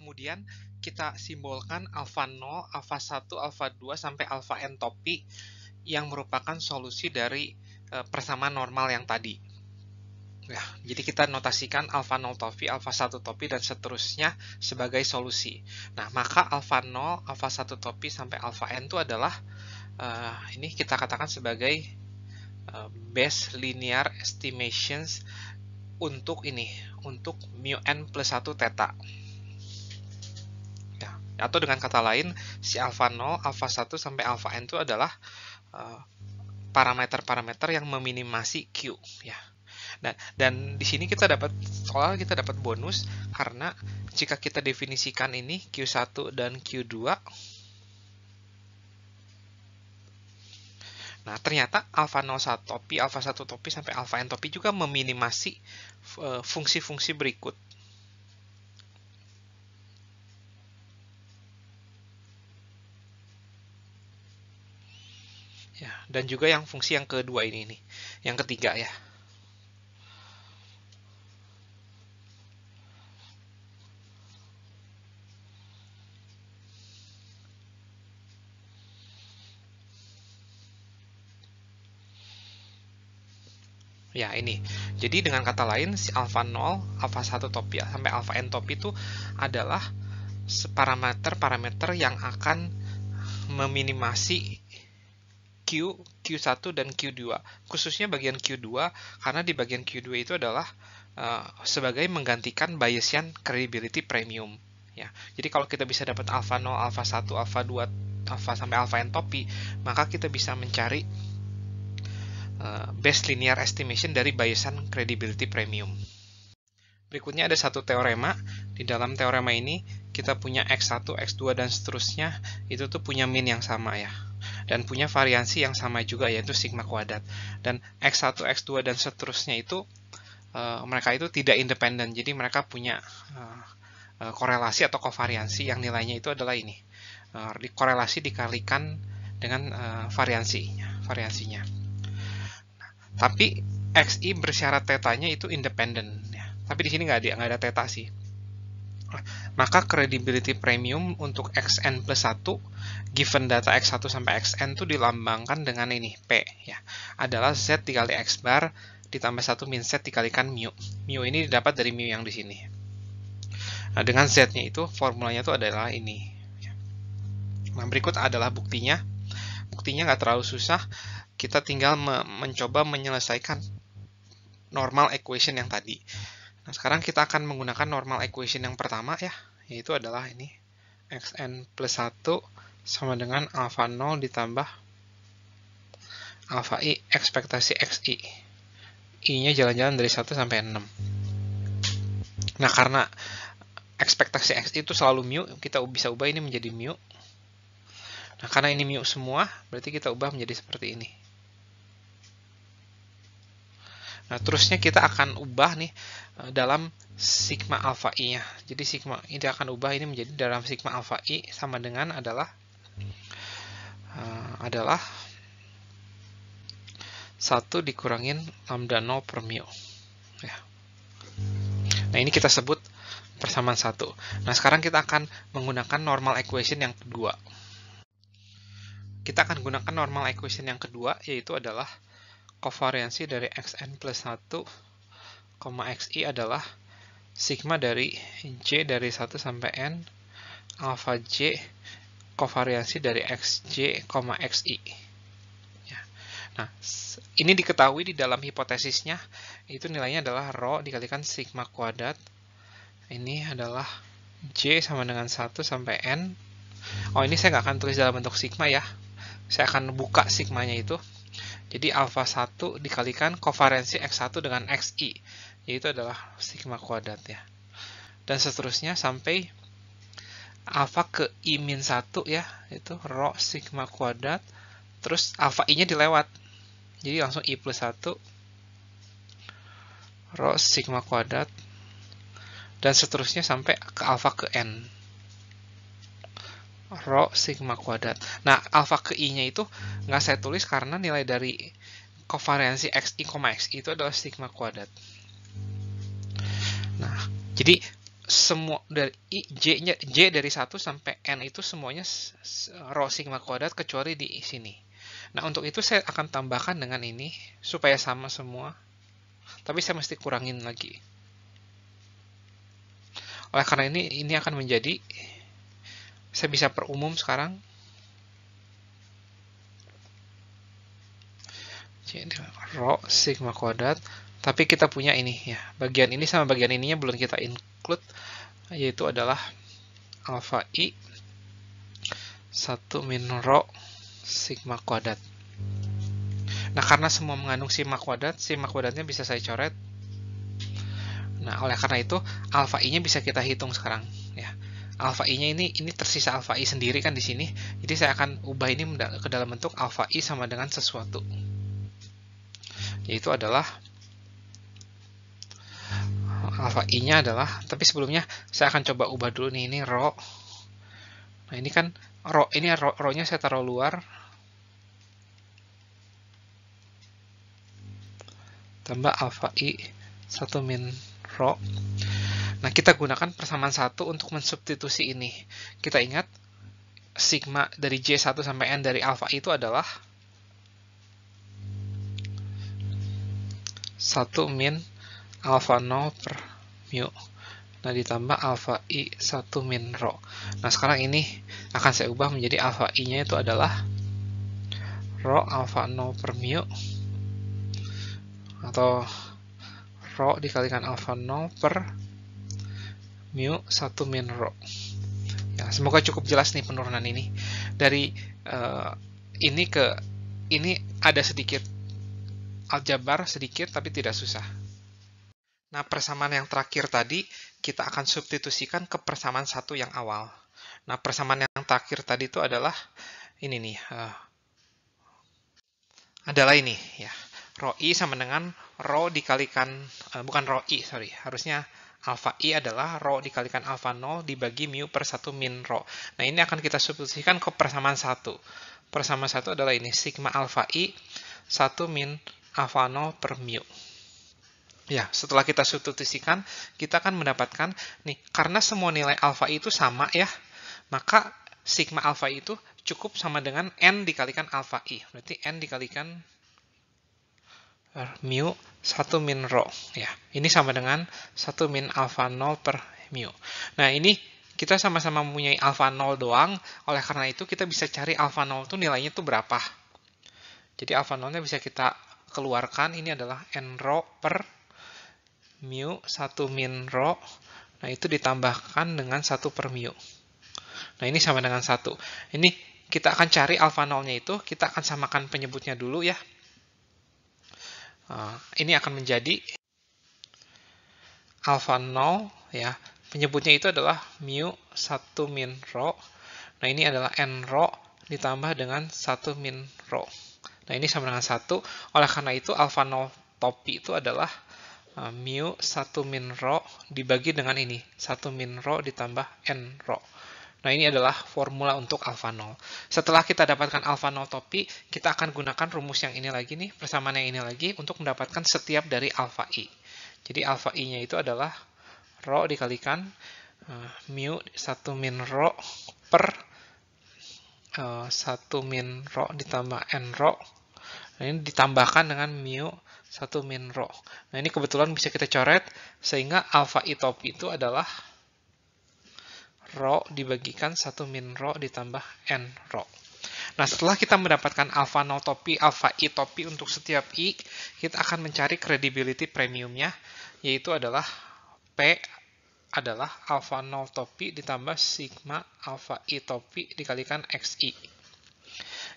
kemudian kita simbolkan alfa 0, alfa 1, alfa 2, sampai alfa entopi yang merupakan solusi dari persamaan normal yang tadi. Ya, jadi kita notasikan alfa 0 topi, alfa 1 topi, dan seterusnya sebagai solusi. Nah, maka alfa 0, alfa 1 topi, sampai alfa n itu adalah, ini kita katakan sebagai base linear estimations untuk mu n plus 1 theta. Ya, atau dengan kata lain, si alfa 0, alfa 1, sampai alfa n itu adalah parameter-parameter yang meminimasi Q, ya. Nah, dan di sini kita dapat bonus karena jika kita definisikan ini Q1 dan Q2, nah ternyata alfa 01 topi, alfa 1 topi, sampai alfa n topi juga meminimasi fungsi-fungsi berikut. Ya, dan juga yang fungsi yang kedua ini nih, yang ketiga ya. Ya, ini. Jadi dengan kata lain, si alfa 0, alfa 1 topi, sampai alfa n topi itu adalah parameter-parameter yang akan meminimasi Q1 dan Q2. Khususnya bagian Q2, karena di bagian Q2 itu adalah sebagai menggantikan Bayesian credibility premium. Ya, jadi kalau kita bisa dapat alfa 0, alfa 1, alfa 2, alfa sampai alfa n topi, maka kita bisa mencari base linear estimation dari Bayesian credibility premium. Berikutnya ada satu teorema. Di dalam teorema ini kita punya X1, X2, dan seterusnya itu tuh punya mean yang sama ya. Dan punya variansi yang sama juga, yaitu sigma kuadrat. Dan X1, X2, dan seterusnya itu mereka itu tidak independen. Jadi mereka punya korelasi atau kovariansi yang nilainya itu adalah ini. Korelasi dikalikan dengan variansinya. Tapi XI bersyarat tetanya itu independen. Ya. Tapi di sini nggak ada teta sih. Maka credibility premium untuk xn plus 1, given data x1 sampai xn itu dilambangkan dengan ini, P. Ya. Adalah Z dikali X bar ditambah 1 min Z dikalikan mu. Mu ini didapat dari mu yang di sini. Nah, dengan Z-nya itu, formulanya itu adalah ini. Nah, berikut adalah buktinya. Buktinya nggak terlalu susah. Kita tinggal mencoba menyelesaikan normal equation yang tadi. Nah, sekarang kita akan menggunakan normal equation yang pertama ya, yaitu adalah ini. Xn plus 1 sama dengan alfa 0 ditambah alfa i ekspektasi xi. I-nya jalan-jalan dari 1 sampai 6. Nah, karena ekspektasi xi itu selalu mu, kita bisa ubah ini menjadi mu. Nah, karena ini mu semua, berarti kita ubah menjadi seperti ini. Nah, terusnya kita akan ubah nih dalam sigma alpha i-nya. Jadi sigma ini akan ubah ini menjadi dalam sigma alpha i sama dengan adalah 1 dikurangin lambda 0 per mu. Ya. Nah, ini kita sebut persamaan 1. Nah, sekarang kita akan menggunakan normal equation yang kedua. Kita akan gunakan normal equation yang kedua, yaitu adalah kovariansi dari xn plus 1, xi adalah sigma dari j dari 1 sampai n, alpha j kovariansi dari xj, xi. Ya. Nah, ini diketahui di dalam hipotesisnya, itu nilainya adalah rho dikalikan sigma kuadrat. Ini adalah j sama dengan 1 sampai n. Oh, ini saya nggak akan tulis dalam bentuk sigma ya. Saya akan buka sigmanya itu. Jadi alfa 1 dikalikan kovariansi X1 dengan XI, yaitu adalah sigma kuadrat ya. Dan seterusnya sampai alfa ke I min 1 ya, itu rho sigma kuadrat, terus alfa I-nya dilewat. Jadi langsung I plus 1, rho sigma kuadrat, dan seterusnya sampai ke alfa ke N. Rho sigma kuadrat. Nah, alfa ke I-nya itu nggak saya tulis karena nilai dari kovariansi XI, XI itu adalah sigma kuadrat. Nah, jadi semua dari J dari 1 sampai N itu semuanya row sigma kuadrat kecuali di sini. Nah, untuk itu saya akan tambahkan dengan ini supaya sama semua. Tapi saya mesti kurangin lagi. Oleh karena ini akan menjadi, saya bisa perumum sekarang. Jadi row sigma kuadrat. Tapi kita punya ini ya, bagian ini sama bagian ininya belum kita include, yaitu adalah alpha i 1 min row sigma kuadrat. Nah, karena semua mengandung sigma kuadratnya bisa saya coret. Nah, oleh karena itu alpha i-nya bisa kita hitung sekarang ya. Alpha i-nya ini tersisa alpha i sendiri kan di sini. Jadi saya akan ubah ini ke dalam bentuk alpha i sama dengan sesuatu. Yaitu adalah alpha i-nya adalah, tapi sebelumnya saya akan coba ubah dulu nih, ini row. Nah, ini kan row-nya saya taruh luar. Tambah alpha i 1 min row. Nah, kita gunakan persamaan 1 untuk mensubstitusi ini. Kita ingat, sigma dari J1 sampai N dari alpha i itu adalah 1 min alpha 0 per mu. Nah, ditambah alpha i 1 min row. Nah, sekarang ini akan saya ubah menjadi alpha i-nya itu adalah row alpha 0 per mu, atau row dikalikan alpha 0 per mu 1 min row. Ya, semoga cukup jelas nih penurunan ini. Dari ini ke ini ada sedikit aljabar sedikit, tapi tidak susah. Nah, persamaan yang terakhir tadi kita akan substitusikan ke persamaan 1 yang awal. Nah, persamaan yang terakhir tadi itu adalah ini nih, adalah ini ya. Row i sama dengan row dikalikan, bukan row i, sorry, harusnya alpha i adalah row dikalikan alpha 0 dibagi mu per 1 min row. Nah, ini akan kita substitusikan ke persamaan 1. Persamaan 1 adalah ini, sigma alpha i 1 min alpha 0 per mu. Ya, setelah kita substitusikan, kita akan mendapatkan, nih, karena semua nilai alpha i itu sama ya, maka sigma alpha i itu cukup sama dengan N dikalikan alpha i. Berarti N dikalikan mu 1 min row. Ya, ini sama dengan 1 min alpha 0 per mu. Nah, ini kita sama-sama mempunyai alpha 0 doang, oleh karena itu kita bisa cari alpha 0 itu nilainya itu berapa. Jadi alpha 0-nya bisa kita keluarkan, ini adalah N row per mu 1 min row. Nah, itu ditambahkan dengan 1 per mu. Nah, ini sama dengan 1. Ini kita akan cari alpha 0-nya itu, kita akan samakan penyebutnya dulu ya. Ini akan menjadi alpha 0 ya. Penyebutnya itu adalah mu 1 min row. Nah, ini adalah N row ditambah dengan 1 min row. Nah, ini sama dengan 1. Oleh karena itu alpha 0 topi itu adalah mu 1 min row dibagi dengan ini, 1 min row ditambah N row. Nah, ini adalah formula untuk alpha 0. Setelah kita dapatkan alpha 0 topi, kita akan gunakan rumus yang ini lagi nih, persamaan yang ini lagi, untuk mendapatkan setiap dari alpha i. Jadi alpha i-nya itu adalah row dikalikan mu 1 min row per 1 min row ditambah N row. Nah, ini ditambahkan dengan mu 1 min row. Nah, ini kebetulan bisa kita coret, sehingga alpha i topi itu adalah row dibagikan 1 min row ditambah N row. Nah, setelah kita mendapatkan alpha 0 topi, alpha i topi untuk setiap i, kita akan mencari credibility premiumnya, yaitu adalah P adalah alpha 0 topi ditambah sigma alpha i topi dikalikan xi.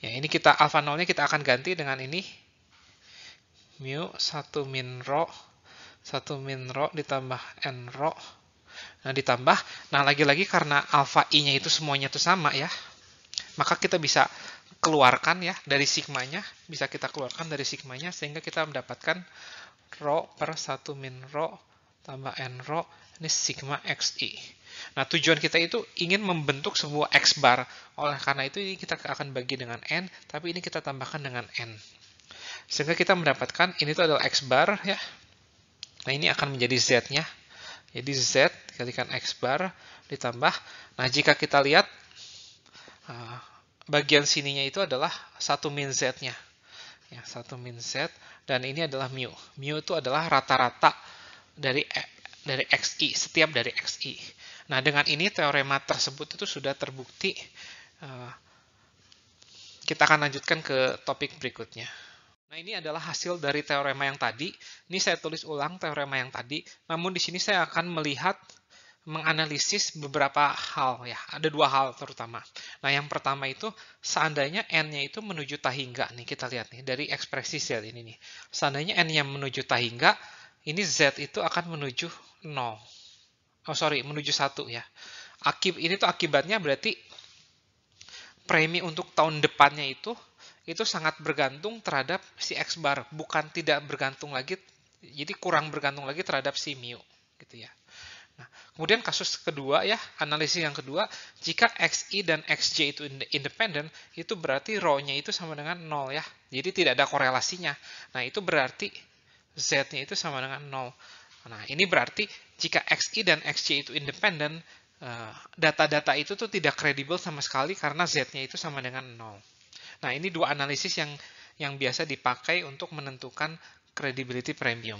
Ya, ini kita alpha 0-nya kita akan ganti dengan ini, mu 1 min row ditambah N row. Nah, ditambah, nah lagi-lagi karena alpha i-nya itu semuanya itu sama ya, maka kita bisa keluarkan ya dari sigmanya, sehingga kita mendapatkan row per 1 min row tambah N row, ini sigma xi. Nah, tujuan kita itu ingin membentuk sebuah x bar, oleh karena itu ini kita akan bagi dengan N, tapi ini kita tambahkan dengan N. Sehingga kita mendapatkan, ini tuh adalah x bar ya. Nah, ini akan menjadi z-nya. Jadi Z dikalikan X bar ditambah. Nah, jika kita lihat bagian sininya itu adalah satu min Z-nya. Ya, satu min Z, dan ini adalah mu. Mu itu adalah rata-rata dari XI, setiap dari XI. Nah, dengan ini teorema tersebut itu sudah terbukti. Kita akan lanjutkan ke topik berikutnya. Nah, ini adalah hasil dari teorema yang tadi. Ini saya tulis ulang teorema yang tadi. Namun di sini saya akan menganalisis beberapa hal ya. Ada dua hal terutama. Nah, yang pertama itu seandainya n-nya itu menuju tahingga nih, kita lihat nih dari ekspresi Z ini nih. Seandainya n-nya menuju tahingga, ini Z itu akan menuju 0. Menuju 1 ya. Ini tuh akibatnya berarti premi untuk tahun depannya itu sangat bergantung terhadap si X bar, bukan tidak bergantung lagi, jadi kurang bergantung lagi terhadap si mu, gitu ya. Nah, kemudian kasus kedua ya, analisis yang kedua, jika XI dan XJ itu independen, itu berarti rho-nya itu sama dengan 0 ya, jadi tidak ada korelasinya. Nah, itu berarti Z-nya itu sama dengan 0. Nah, ini berarti jika XI dan XJ itu independen, data-data itu tuh tidak kredibel sama sekali karena Z-nya itu sama dengan 0. Nah, ini dua analisis yang biasa dipakai untuk menentukan credibility premium.